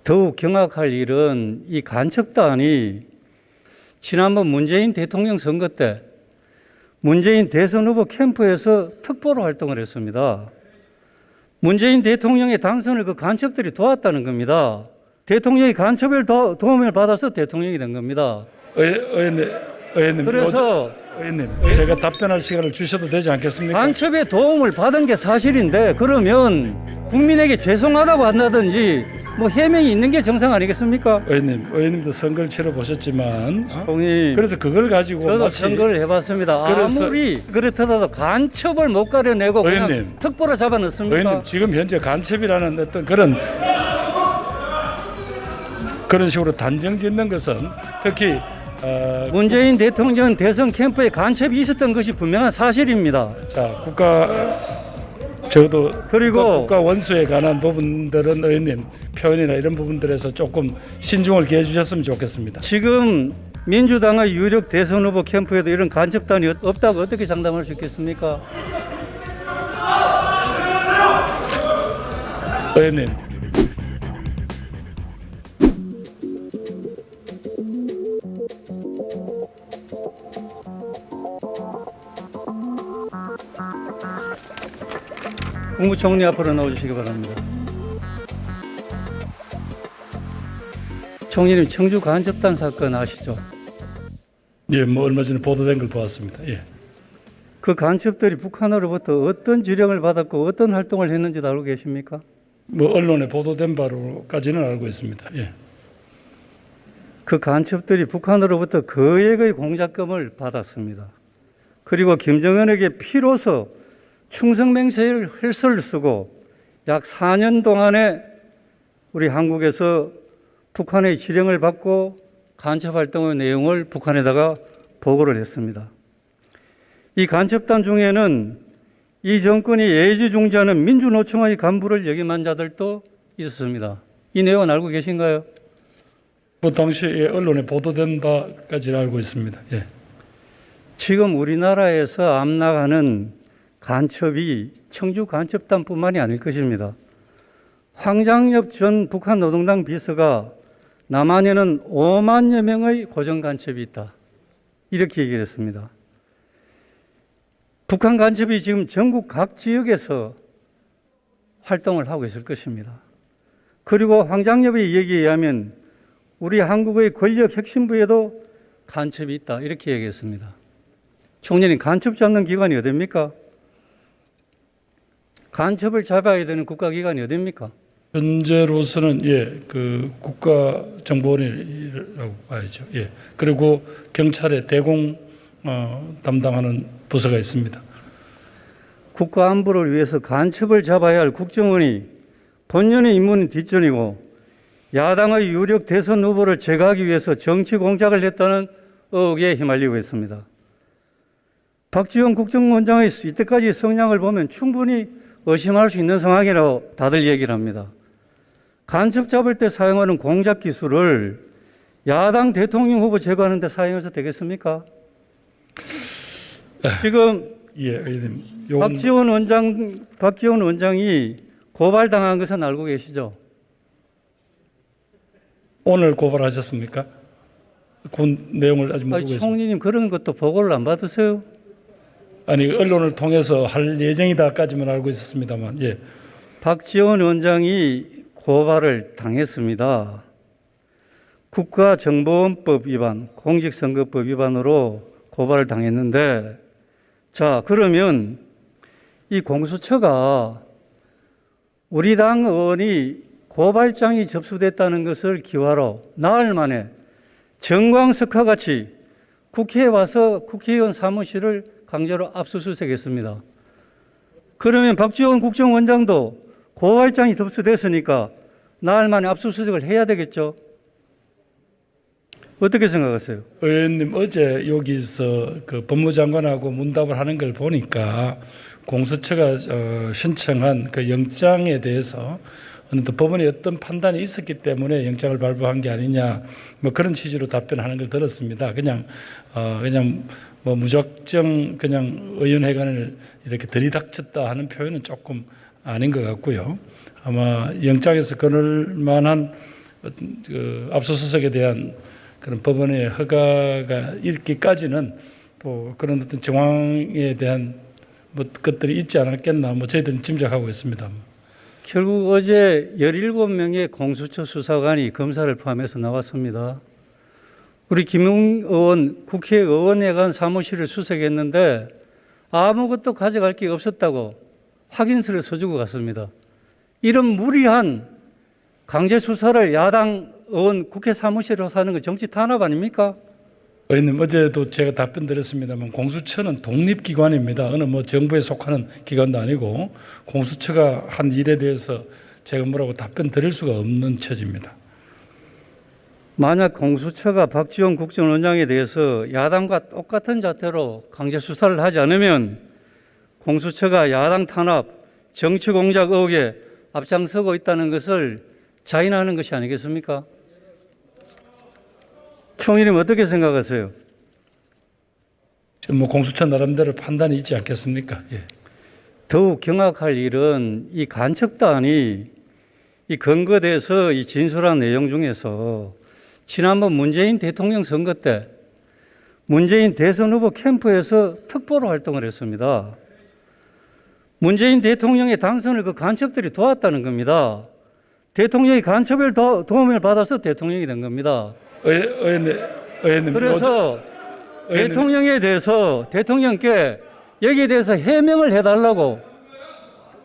더욱 경악할 일은 이 간첩단이 지난번 문재인 대통령 선거 때 문재인 대선 후보 캠프에서 특보로 활동을 했습니다. 문재인 대통령의 당선을 그 간첩들이 도왔다는 겁니다. 대통령이 간첩의 도움을 받아서 대통령이 된 겁니다. 의원님, 그래서 의원님, 제가 답변할 시간을 주셔도 되지 않겠습니까? 간첩의 도움을 받은 게 사실인데 그러면 국민에게 죄송하다고 한다든지 뭐 해명이 있는 게 정상 아니겠습니까? 의원님도 선거를 치러 보셨지만, 총님, 그래서 그걸 가지고 저도 마치 선거를 해봤습니다. 그래서- 아무리 그렇더라도 간첩을 못 가려내고 그냥 의원님, 특보로 잡아넣습니까? 의원님 지금 현재 간첩이라는 어떤 그런 식으로 단정 짓는 것은 특히 문재인 대통령 대선 캠프에 간첩이 있었던 것이 분명한 사실입니다. 적어도 그리고 국가 원수에 관한 부분들은 의원님 표현이나 이런 부분들에서 조금 신중을 기해 주셨으면 좋겠습니다. 지금 민주당의 유력 대선 후보 캠프에도 이런 간첩단이 없다고 어떻게 장담할 수 있겠습니까? 의원님, 국무총리 앞으로 나와주시기 바랍니다. 총리님, 청주 간첩단 사건 아시죠? 예, 뭐 얼마 전에 보도된 걸 보았습니다. 예. 그 간첩들이 북한으로부터 어떤 지령을 받았고 어떤 활동을 했는지도 알고 계십니까? 뭐 언론에 보도된 바로까지는 알고 있습니다. 예. 그 간첩들이 북한으로부터 거액의 공작금을 받았습니다. 그리고 김정은에게 피로서 충성맹세를 혈서를 쓰고 약 4년 동안에 우리 한국에서 북한의 지령을 받고 간첩 활동의 내용을 북한에다가 보고를 했습니다. 이 간첩단 중에는 이 정권이 예지중지하는 민주노총의 간부를 역임한 자들도 있었습니다. 이 내용은 알고 계신가요? 그 당시에 언론에 보도된 바까지 알고 있습니다. 예. 지금 우리나라에서 암락하는 간첩이 청주 간첩단뿐만이 아닐 것입니다. 황장엽 전 북한 노동당 비서가 남한에는 5만여 명의 고정 간첩이 있다. 이렇게 얘기를 했습니다. 북한 간첩이 지금 전국 각 지역에서 활동을 하고 있을 것입니다. 그리고 황장엽의 얘기에 의하면 우리 한국의 권력 핵심부에도 간첩이 있다. 이렇게 얘기했습니다. 총리님, 간첩 잡는 기관이 어디입니까? 간첩을 잡아야 되는 국가기관이 어디입니까? 현재로서는 그 국가정보원이라고 봐야죠. 예. 그리고 경찰의 대공 담당하는 부서가 있습니다. 국가 안보를 위해서 간첩을 잡아야 할 국정원이 본연의 임무는 뒷전이고 야당의 유력 대선 후보를 제거하기 위해서 정치 공작을 했다는 의혹에 휘말리고 있습니다. 박지원 국정원장의 이때까지 성향을 보면 충분히 의심할 수 있는 상황이라고 다들 얘기를 합니다. 간첩 잡을 때 사용하는 공작 기술을 야당 대통령 후보 제거하는 데 사용해서 되겠습니까? 지금 의원님, 박지원 원장이 고발당한 것은 알고 계시죠? 오늘 고발하셨습니까? 그 내용을 아직 모르고 있습니다. 총리님, 그런 것도 보고를 안 받으세요? 아니, 언론을 통해서 할 예정이다까지만 알고 있었습니다만, 예. 박지원 원장이 고발을 당했습니다. 국가정보원법 위반, 공직선거법 위반으로 고발을 당했는데, 자, 그러면 이 공수처가 우리 당 의원이 고발장이 접수됐다는 것을 기화로 나흘 만에 정광석화 같이 국회에 와서 국회의원 사무실을 강제로 압수수색했습니다. 그러면 박지원 국정원장도 고발장이 접수됐으니까 나흘 만에 압수수색을 해야 되겠죠? 어떻게 생각하세요? 의원님, 어제 여기서 그 법무장관하고 문답을 하는 걸 보니까 공수처가 신청한 그 영장에 대해서 어느 또 법원의 어떤 판단이 있었기 때문에 영장을 발부한 게 아니냐, 뭐 그런 취지로 답변하는 걸 들었습니다. 그냥 뭐 무작정 그냥 의원회관을 이렇게 들이닥쳤다 하는 표현은 조금 아닌 것 같고요. 아마 영장에서 그럴 만한 그 압수수색에 대한 그런 법원의 허가가 있기까지는 또 그런 어떤 정황에 대한 뭐 것들이 있지 않았겠나 뭐 저희들은 짐작하고 있습니다. 결국 어제 17명의 공수처 수사관이 검사를 포함해서 나왔습니다. 우리 김웅 의원 국회의원회관 사무실을 수색했는데 아무것도 가져갈 게 없었다고 확인서를 써주고 갔습니다. 이런 무리한 강제 수사를 야당 의원 국회 사무실에서 하는 거 정치 탄압 아닙니까? 의원님 어제도 제가 답변 드렸습니다만 공수처는 독립기관입니다. 어느 뭐 정부에 속하는 기관도 아니고 공수처가 한 일에 대해서 제가 뭐라고 답변 드릴 수가 없는 처지입니다. 만약 공수처가 박지원 국정원장에 대해서 야당과 똑같은 자태로 강제 수사를 하지 않으면 공수처가 야당 탄압, 정치 공작 의혹에 앞장서고 있다는 것을 자인하는 것이 아니겠습니까? 총리님 어떻게 생각하세요? 지금 뭐 공수처 나름대로 판단이 있지 않겠습니까? 예. 더욱 경악할 일은 이 간첩단이 이 근거돼서 이 진술한 내용 중에서 지난번 문재인 대통령 선거 때 문재인 대선 후보 캠프에서 특보로 활동을 했습니다. 문재인 대통령의 당선을 그 간첩들이 도왔다는 겁니다. 대통령이 간첩의 도움을 받아서 대통령이 된 겁니다. 의원님, 그래서 대통령에 대해서 대통령께 여기에 대해서 해명을 해달라고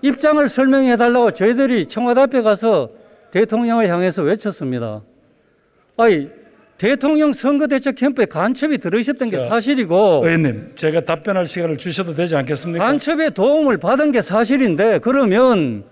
입장을 설명해달라고 저희들이 청와대 앞에 가서 대통령을 향해서 외쳤습니다. 아니 대통령 선거대책 캠프에 간첩이 들어있었던 게 사실이고 의원님 제가 답변할 시간을 주셔도 되지 않겠습니까? 간첩의 도움을 받은 게 사실인데 그러면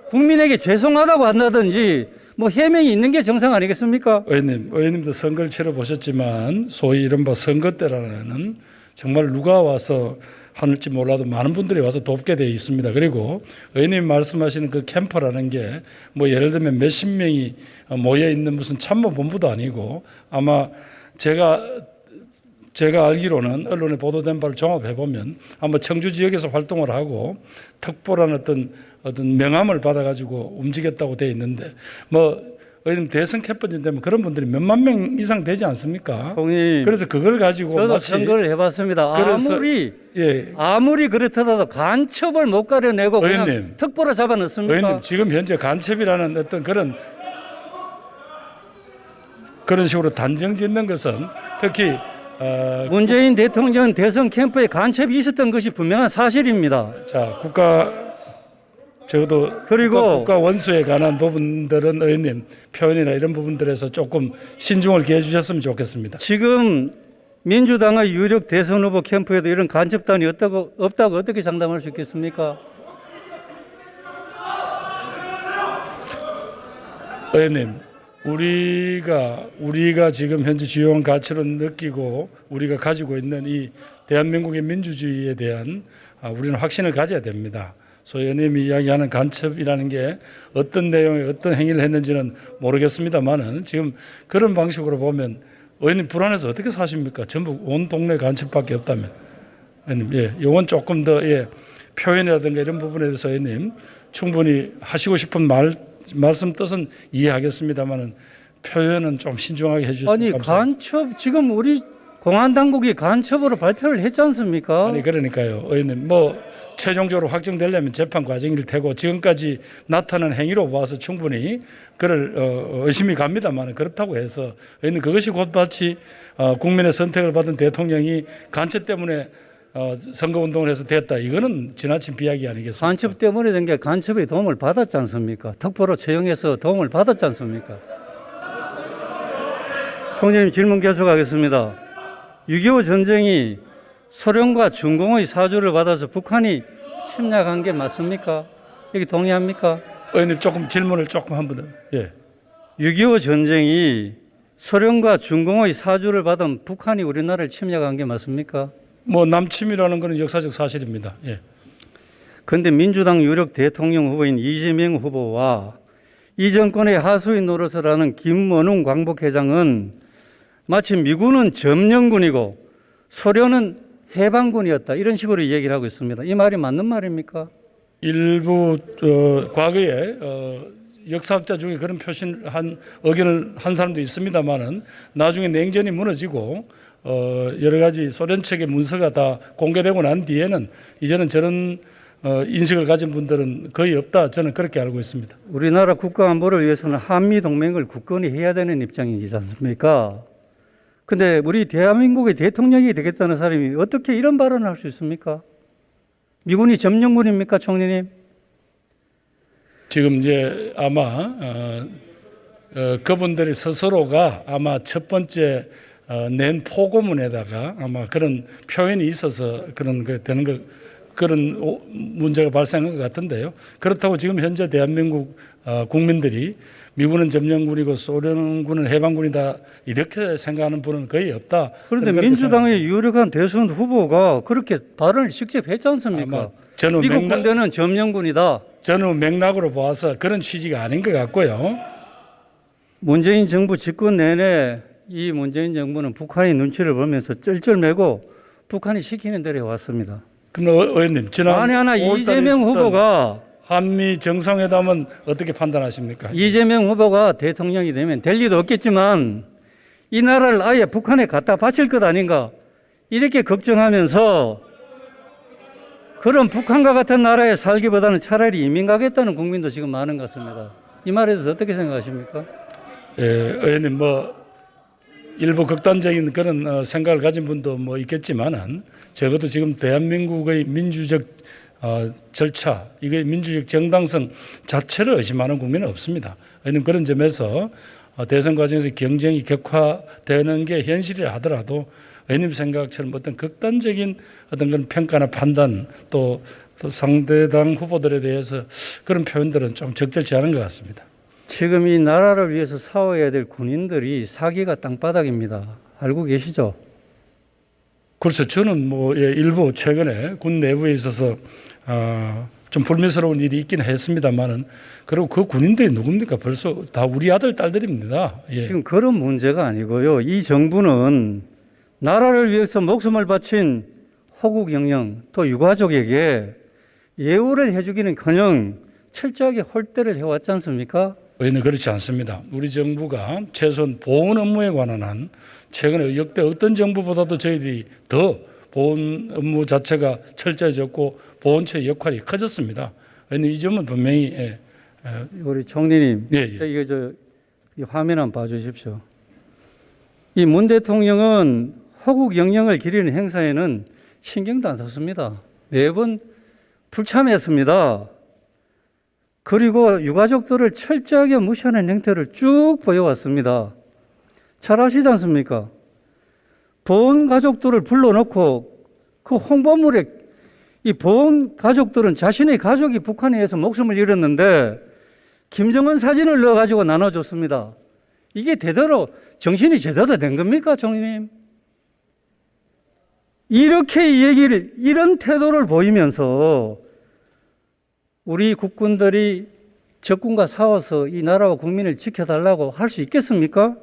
국민에게 죄송하다고 한다든지 뭐 해명이 있는 게 정상 아니겠습니까? 의원님도 선거를 치러보셨지만 소위 이른바 선거 때라는 정말 누가 와서 하는지 몰라도 많은 분들이 와서 돕게 되어 있습니다. 그리고 의원님 말씀하시는 그 캠프라는 게 뭐 예를 들면 몇십 명이 모여 있는 무슨 참모본부도 아니고 아마 제가 알기로는 언론에 보도된 바를 종합해 보면 아마 청주 지역에서 활동을 하고 특보라는 어떤 명함을 받아가지고 움직였다고 되어 있는데 뭐 의원님 대선 캠프쯤 되면 그런 분들이 몇만 명 이상 되지 않습니까? 총리, 그래서 그걸 가지고 저도 마치 선거를 해봤습니다. 그래서- 아무리 아무리 그렇더라도 간첩을 못 가려내고 그냥 의원님, 특보로 잡아넣습니까? 의원님 지금 현재 간첩이라는 어떤 그런 식으로 단정 짓는 것은 특히 문재인 대통령 대선 캠프에 간첩이 있었던 것이 분명한 사실입니다. 자 적어도 그리고 국가 원수에 관한 부분들은 의원님 표현이나 이런 부분들에서 조금 신중을 기해 주셨으면 좋겠습니다. 지금 민주당의 유력 대선 후보 캠프에도 이런 간첩단이 없다고 어떻게 장담할 수 있겠습니까? 의원님, 우리가 지금 현재 주요한 가치로 느끼고 우리가 가지고 있는 이 대한민국의 민주주의에 대한 우리는 확신을 가져야 됩니다. 소위 의원님이 이야기하는 간첩이라는 게 어떤 내용의 어떤 행위를 했는지는 모르겠습니다만은 지금 그런 방식으로 보면 의원님 불안해서 어떻게 사십니까? 전부 온 동네 간첩밖에 없다면. 의원님, 요건 조금 더 표현이라든가 이런 부분에 대해서 의원님 충분히 하시고 싶은 말씀 뜻은 이해하겠습니다만은 표현은 좀 신중하게 해주셨으면 아니 감사하겠습니다. 간첩 지금 우리 공안 당국이 간첩으로 발표를 했지 않습니까? 아니 그러니까요, 의원님 최종적으로 확정되려면 재판 과정일 테고 지금까지 나타난 행위로 봐서 충분히 그를 의심이 갑니다만 그렇다고 해서 의원님 그것이 곧마치 국민의 선택을 받은 대통령이 간첩 때문에 선거운동을 해서 됐다. 이거는 지나친 비약이 아니겠습니까? 간첩 때문에 된 게 간첩의 도움을 받았지 않습니까? 특보로 채용해서 도움을 받았지 않습니까? 총재님 질문 계속하겠습니다. 6.25 전쟁이 소련과 중공의 사주를 받아서 북한이 침략한 게 맞습니까? 여기 동의합니까? 의원님 조금 질문을 조금 한 번 더. 6.25 전쟁이 소련과 중공의 사주를 받은 북한이 우리나라를 침략한 게 맞습니까? 남침이라는 것은 역사적 사실입니다. 그런데 민주당 유력 대통령 후보인 이재명 후보와 이 정권의 하수인 노릇을 하는 김원웅 광복회장은 마치 미군은 점령군이고 소련은 해방군이었다 이런 식으로 얘기를 하고 있습니다. 이 말이 맞는 말입니까? 일부 과거에 역사학자 중에 그런 표시한 의견을 한 사람도 있습니다만은 나중에 냉전이 무너지고 여러 가지 소련 측의 문서가 다 공개되고 난 뒤에는 이제는 저런 인식을 가진 분들은 거의 없다. 저는 그렇게 알고 있습니다. 우리나라 국가 안보를 위해서는 한미 동맹을 굳건히 해야 되는 입장이지 않습니까? 근데 우리 대한민국의 대통령이 되겠다는 사람이 어떻게 이런 발언을 할 수 있습니까? 미군이 점령군입니까, 총리님? 지금 이제 아마 그분들이 스스로가 아마 첫 번째 낸 포고문에다가 아마 그런 표현이 있어서 그런 게 되는 거 그런 문제가 발생한 것 같은데요. 그렇다고 지금 현재 대한민국 국민들이 미군은 점령군이고 소련군은 해방군이다 이렇게 생각하는 분은 거의 없다. 그런데 민주당의 유력한 대선 후보가 그렇게 발언을 직접 했지 않습니까? 저는 미국 군대는 점령군이다. 저는 맥락으로 보아서 그런 취지가 아닌 것 같고요. 문재인 정부 집권 내내 이 문재인 정부는 북한의 눈치를 보면서 쩔쩔매고 북한이 시키는 대로 해왔습니다. 그럼 의원님 지난 만에 하나 5월 달에 이재명 있었던 후보가 한미 정상회담은 어떻게 판단하십니까? 이재명 후보가 대통령이 되면 될 리도 없겠지만 이 나라를 아예 북한에 갖다 바칠 것 아닌가 이렇게 걱정하면서 그런 북한과 같은 나라에 살기보다는 차라리 이민 가겠다는 국민도 지금 많은 것 같습니다. 이 말에 대해서 어떻게 생각하십니까? 예, 의원님 일부 극단적인 그런 생각을 가진 분도 있겠지만은 적어도 지금 대한민국의 민주적 절차, 이게 민주적 정당성 자체를 의심하는 국민은 없습니다. 의원님 그런 점에서 대선 과정에서 경쟁이 격화되는 게 현실이라 하더라도 의원님 생각처럼 어떤 극단적인 어떤 그런 평가나 판단 또 상대당 후보들에 대해서 그런 표현들은 좀 적절치 않은 것 같습니다. 지금 이 나라를 위해서 싸워야 될 군인들이 사기가 땅바닥입니다. 알고 계시죠? 그래서 저는 일부 최근에 군 내부에 있어서 좀 불미스러운 일이 있긴 했습니다만은 그리고 그 군인들이 누굽니까? 벌써 다 우리 아들 딸들입니다. 예. 지금 그런 문제가 아니고요. 이 정부는 나라를 위해서 목숨을 바친 호국 영령 또 유가족에게 예우를 해주기는커녕 철저하게 홀대를 해왔지 않습니까? 의원님 그렇지 않습니다. 우리 정부가 최소한 보훈 업무에 관한 한 최근에 역대 어떤 정부보다도 저희들이 더 보훈 업무 자체가 철저해졌고 보훈처의 역할이 커졌습니다. 의원님 이 점은 분명히 우리 총리님, 예. 이 화면 한번 봐주십시오. 이 문 대통령은 호국 영령을 기리는 행사에는 신경도 안 썼습니다. 매번 불참했습니다. 그리고 유가족들을 철저하게 무시하는 행태를 쭉 보여왔습니다. 잘 아시지 않습니까? 보훈 가족들을 불러놓고 그 홍보물에 이 보훈 가족들은 자신의 가족이 북한에 의해서 목숨을 잃었는데 김정은 사진을 넣어가지고 나눠줬습니다. 이게 제대로 정신이 제대로 된 겁니까, 총리님? 이렇게 이런 태도를 보이면서 우리 국군들이 적군과 싸워서 이 나라와 국민을 지켜달라고 할 수 있겠습니까?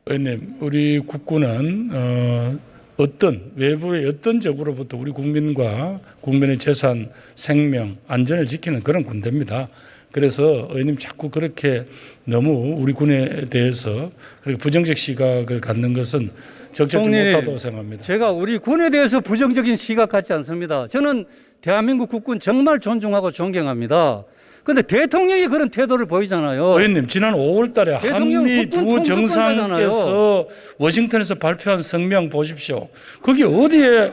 의원님, 우리 국군은 어떤 외부의 어떤 적으로부터 우리 국민과 국민의 재산, 생명, 안전을 지키는 그런 군대입니다. 그래서 의원님 자꾸 그렇게 너무 우리 군에 대해서 그렇게 부정적 시각을 갖는 것은 적절치 못하다고 생각합니다. 제가 우리 군에 대해서 부정적인 시각 갖지 않습니다. 저는 대한민국 국군 정말 존중하고 존경합니다. 그런데 대통령이 그런 태도를 보이잖아요. 의원님, 지난 5월 달에 한미 두 정상께서 워싱턴에서 발표한 성명 보십시오. 거기 어디에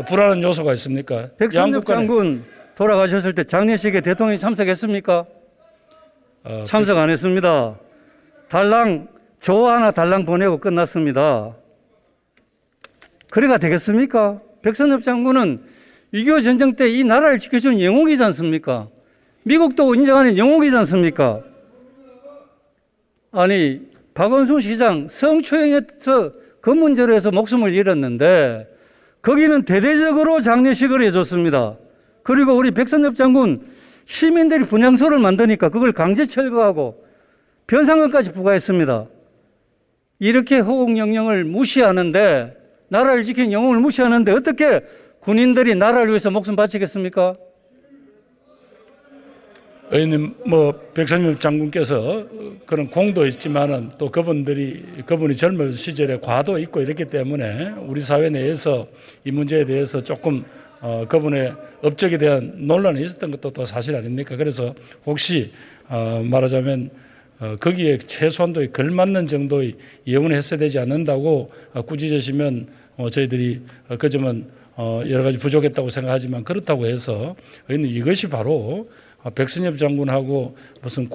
불안한 요소가 있습니까? 백선엽 장군 돌아가셨을 때 장례식에 대통령이 참석했습니까? 참석 안 했습니다. 조 하나 달랑 보내고 끝났습니다. 그래가 되겠습니까? 백선엽 장군은 6.25 전쟁 때 이 나라를 지켜준 영웅이지 않습니까? 미국도 인정하는 영웅이지 않습니까? 아니, 박원순 시장 성추행에서 그 문제로 해서 목숨을 잃었는데 거기는 대대적으로 장례식을 해줬습니다. 그리고 우리 백선엽 장군 시민들이 분향소를 만드니까 그걸 강제 철거하고 변상금까지 부과했습니다. 이렇게 호국영령을 무시하는데 나라를 지킨 영웅을 무시하는데 어떻게 군인들이 나라를 위해서 목숨 바치겠습니까? 의원님 백선엽 장군께서 그런 공도 있지만은 또 그분이 젊은 시절에 과도 있고 이랬기 때문에 우리 사회 내에서 이 문제에 대해서 조금 그분의 업적에 대한 논란이 있었던 것도 또 사실 아닙니까? 그래서 혹시 말하자면 거기에 최소한도에 걸맞는 정도의 예언을 했어야 되지 않는다고 꾸짖으시면 저희들이 그 점은 여러 가지 부족했다고 생각하지만 그렇다고 해서 의원님 이것이 바로 백선엽 장군하고 무슨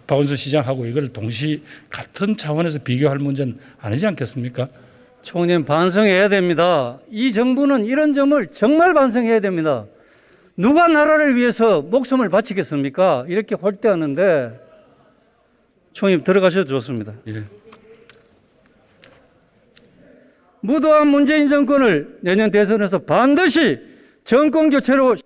박원순 시장하고 이걸 동시 같은 차원에서 비교할 문제는 아니지 않겠습니까? 총님 반성해야 됩니다. 이 정부는 이런 점을 정말 반성해야 됩니다. 누가 나라를 위해서 목숨을 바치겠습니까? 이렇게 홀대하는데 총님 들어가셔도 좋습니다. 예. 무도한 문재인 정권을 내년 대선에서 반드시 정권 교체로